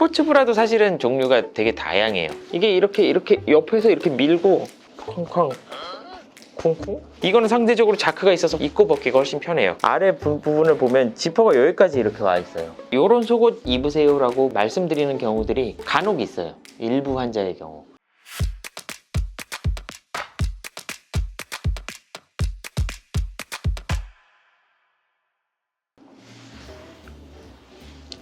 스포츠 브라도 사실은 종류가 되게 다양해요. 이게 이렇게 옆에서 이렇게 밀고 쾅쾅 쿵쿵, 이거는 상대적으로 자크가 있어서 입고 벗기가 훨씬 편해요. 아래 부분을 보면 지퍼가 여기까지 이렇게 와 있어요. 이런 속옷 입으세요 라고 말씀드리는 경우들이 간혹 있어요. 일부 환자의 경우.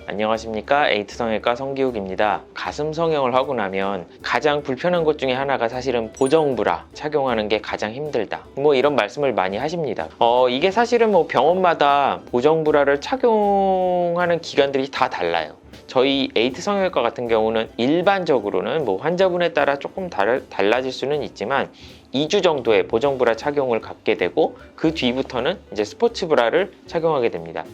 안녕하십니까, 에이트 성형외과 성기욱입니다. 가슴 성형을 하고 나면 가장 불편한 것 중에 하나가 사실은 보정브라 착용하는 게 가장 힘들다, 뭐 이런 말씀을 많이 하십니다. 이게 사실은 뭐 병원마다 보정브라를 착용하는 기간들이 다 달라요. 저희 에이트 성형외과 같은 경우는 일반적으로는 뭐 환자분에 따라 조금 달라질 수는 있지만 2주 정도의 보정브라 착용을 갖게 되고, 그 뒤부터는 이제 스포츠 브라를 착용하게 됩니다.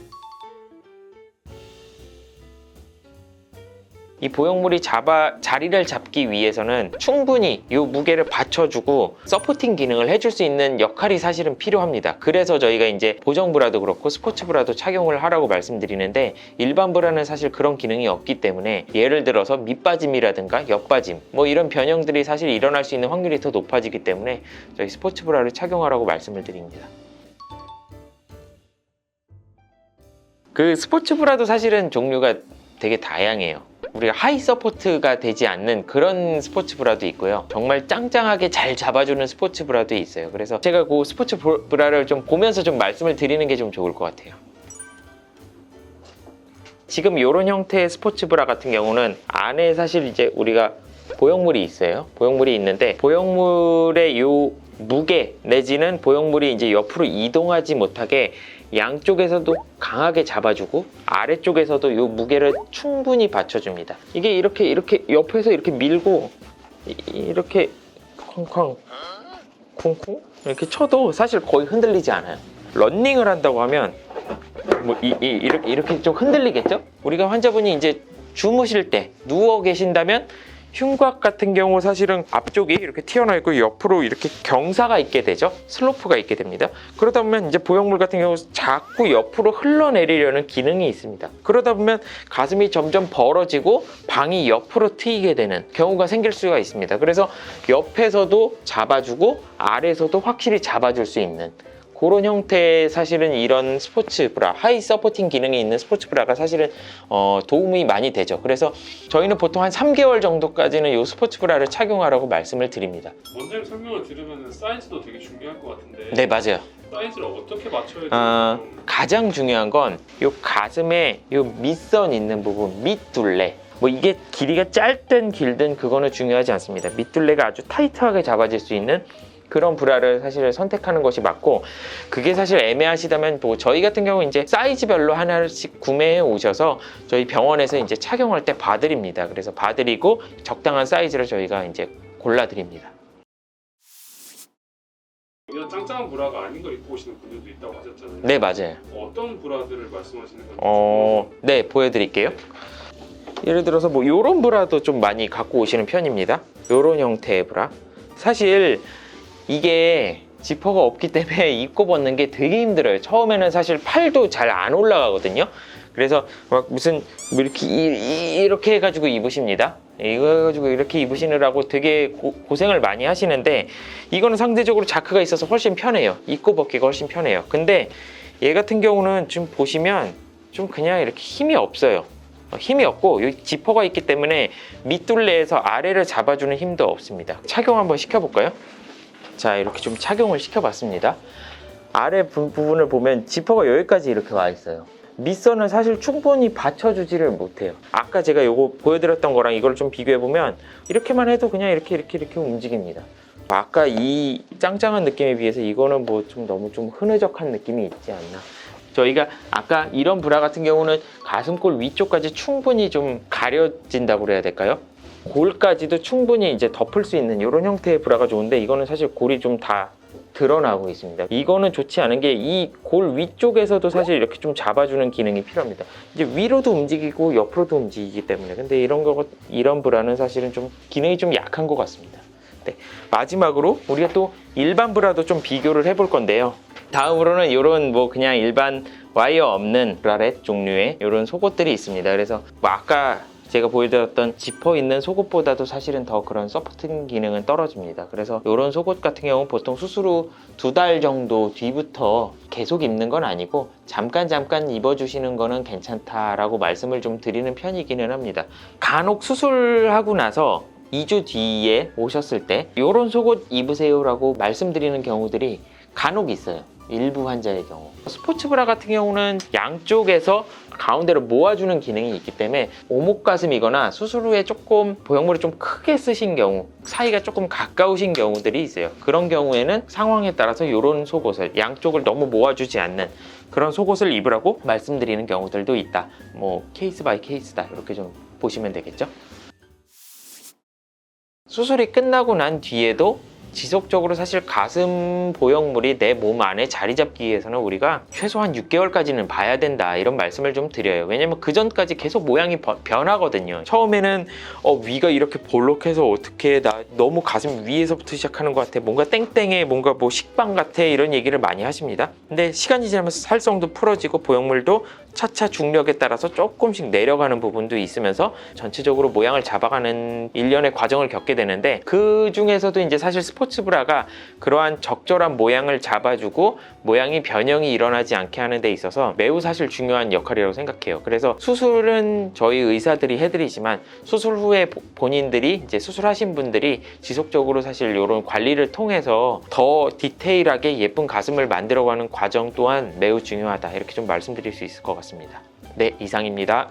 이 보형물이 자리를 잡기 위해서는 충분히 이 무게를 받쳐주고 서포팅 기능을 해줄 수 있는 역할이 사실은 필요합니다. 그래서 저희가 이제 보정 브라도 그렇고 스포츠 브라도 착용을 하라고 말씀드리는데, 일반 브라는 사실 그런 기능이 없기 때문에 예를 들어서 밑빠짐이라든가 옆빠짐 뭐 이런 변형들이 사실 일어날 수 있는 확률이 더 높아지기 때문에 저희 스포츠 브라를 착용하라고 말씀을 드립니다. 그 스포츠 브라도 사실은 종류가 되게 다양해요. 우리가 하이 서포트가 되지 않는 그런 스포츠 브라도 있고요, 정말 짱짱하게 잘 잡아주는 스포츠 브라도 있어요. 그래서 제가 그 스포츠 브라를 좀 보면서 좀 말씀을 드리는 게 좀 좋을 것 같아요. 지금 이런 형태의 스포츠 브라 같은 경우는 안에 사실 이제 우리가 보형물이 있어요. 보형물이 있는데 보형물의 요 무게 내지는 보형물이 이제 옆으로 이동하지 못하게 양쪽에서도 강하게 잡아주고 아래쪽에서도 이 무게를 충분히 받쳐줍니다. 이게 이렇게 옆에서 이렇게 밀고 이렇게 쾅쾅 쿵쿵 이렇게 쳐도 사실 거의 흔들리지 않아요. 런닝을 한다고 하면 뭐 이렇게 좀 흔들리겠죠? 우리가 환자분이 이제 주무실 때 누워 계신다면 흉곽 같은 경우 사실은 앞쪽이 이렇게 튀어나와 있고 옆으로 이렇게 경사가 있게 되죠. 슬로프가 있게 됩니다. 그러다 보면 이제 보형물 같은 경우 자꾸 옆으로 흘러내리려는 기능이 있습니다. 그러다 보면 가슴이 점점 벌어지고 방이 옆으로 트이게 되는 경우가 생길 수가 있습니다. 그래서 옆에서도 잡아주고 아래에서도 확실히 잡아줄 수 있는 그런 형태의 사실은 이런 스포츠 브라, 하이 서포팅 기능이 있는 스포츠 브라가 사실은 도움이 많이 되죠. 그래서 저희는 보통 한 3개월 정도까지는 이 스포츠 브라를 착용하라고 말씀을 드립니다. 원장님 설명을 들으면 사이즈도 되게 중요할 것 같은데. 네, 맞아요. 사이즈를 어떻게 맞춰야 될지 가장 중요한 건 이 가슴에 이 밑선 있는 부분, 밑둘레, 뭐 이게 길이가 짧든 길든 그거는 중요하지 않습니다. 밑둘레가 아주 타이트하게 잡아질 수 있는 그런 브라를 사실 선택하는 것이 맞고, 그게 사실 애매하시다면 뭐 저희 같은 경우 이제 사이즈별로 하나씩 구매해 오셔서 저희 병원에서 이제 착용할 때 봐드립니다. 그래서 봐드리고 적당한 사이즈를 저희가 이제 골라드립니다. 이런 짱짱한 브라가 아닌 걸 입고 오시는 분들도 있다고 하셨잖아요. 네, 맞아요. 어떤 브라들을 말씀하시는 건지. 네, 보여드릴게요. 예를 들어서 뭐 이런 브라도 좀 많이 갖고 오시는 편입니다. 이런 형태의 브라. 사실 이게 지퍼가 없기 때문에 입고 벗는 게 되게 힘들어요. 처음에는 사실 팔도 잘 안 올라가거든요. 그래서 막 무슨 뭐 이렇게 해가지고 입으십니다. 이거 해가지고 이렇게 입으시느라고 되게 고생을 많이 하시는데, 이거는 상대적으로 자크가 있어서 훨씬 편해요. 입고 벗기가 훨씬 편해요. 근데 얘 같은 경우는 지금 보시면 좀 그냥 이렇게 힘이 없어요. 힘이 없고 여기 지퍼가 있기 때문에 밑둘레에서 아래를 잡아주는 힘도 없습니다. 착용 한번 시켜볼까요? 자, 이렇게 좀 착용을 시켜봤습니다. 아래 부분을 보면 지퍼가 여기까지 이렇게 와 있어요. 밑선을 사실 충분히 받쳐주지를 못해요. 아까 제가 이거 보여드렸던 거랑 이걸 좀 비교해보면 이렇게만 해도 그냥 이렇게 움직입니다. 아까 이 짱짱한 느낌에 비해서 이거는 뭐 좀 너무 좀 흐느적한 느낌이 있지 않나. 저희가 아까 이런 브라 같은 경우는 가슴골 위쪽까지 충분히 좀 가려진다고 그래야 될까요? 골까지도 충분히 이제 덮을 수 있는 이런 형태의 브라가 좋은데, 이거는 사실 골이 좀 다 드러나고 있습니다. 이거는 좋지 않은 게 이 골 위쪽에서도 사실 이렇게 좀 잡아주는 기능이 필요합니다. 이제 위로도 움직이고 옆으로도 움직이기 때문에. 근데 이런 브라는 사실은 좀 기능이 좀 약한 것 같습니다. 네, 마지막으로 우리가 또 일반 브라도 좀 비교를 해볼 건데요. 다음으로는 이런 뭐 그냥 일반 와이어 없는 브라렛 종류의 이런 속옷들이 있습니다. 그래서 뭐 아까 제가 보여드렸던 지퍼 있는 속옷보다도 사실은 더 그런 서포팅 기능은 떨어집니다. 그래서 이런 속옷 같은 경우는 보통 수술 후 2달 정도 뒤부터 계속 입는 건 아니고 잠깐 입어주시는 거는 괜찮다라고 말씀을 좀 드리는 편이기는 합니다. 간혹 수술하고 나서 2주 뒤에 오셨을 때 이런 속옷 입으세요라고 말씀드리는 경우들이 간혹 있어요. 일부 환자의 경우. 스포츠 브라 같은 경우는 양쪽에서 가운데로 모아주는 기능이 있기 때문에 오목가슴이거나 수술 후에 조금 보형물을 좀 크게 쓰신 경우, 사이가 조금 가까우신 경우들이 있어요. 그런 경우에는 상황에 따라서 이런 속옷을 양쪽을 너무 모아주지 않는 그런 속옷을 입으라고 말씀드리는 경우들도 있다. 뭐 케이스 바이 케이스다, 이렇게 좀 보시면 되겠죠. 수술이 끝나고 난 뒤에도 지속적으로 사실 가슴 보형물이 내 몸 안에 자리 잡기 위해서는 우리가 최소한 6개월까지는 봐야 된다, 이런 말씀을 좀 드려요. 왜냐면 그 전까지 계속 모양이 변하거든요. 처음에는 위가 이렇게 볼록해서 어떻게, 나 너무 가슴 위에서부터 시작하는 것 같아, 뭔가 땡땡해, 뭔가 뭐 식빵 같아, 이런 얘기를 많이 하십니다. 근데 시간이 지나면서 살성도 풀어지고 보형물도 차차 중력에 따라서 조금씩 내려가는 부분도 있으면서 전체적으로 모양을 잡아가는 일련의 과정을 겪게 되는데, 그 중에서도 이제 사실 스포츠 브라가 그러한 적절한 모양을 잡아주고 모양이 변형이 일어나지 않게 하는 데 있어서 매우 사실 중요한 역할이라고 생각해요. 그래서 수술은 저희 의사들이 해드리지만 수술 후에 본인들이, 이제 수술하신 분들이 지속적으로 사실 이런 관리를 통해서 더 디테일하게 예쁜 가슴을 만들어가는 과정 또한 매우 중요하다, 이렇게 좀 말씀드릴 수 있을 것 같습니다. 네, 이상입니다.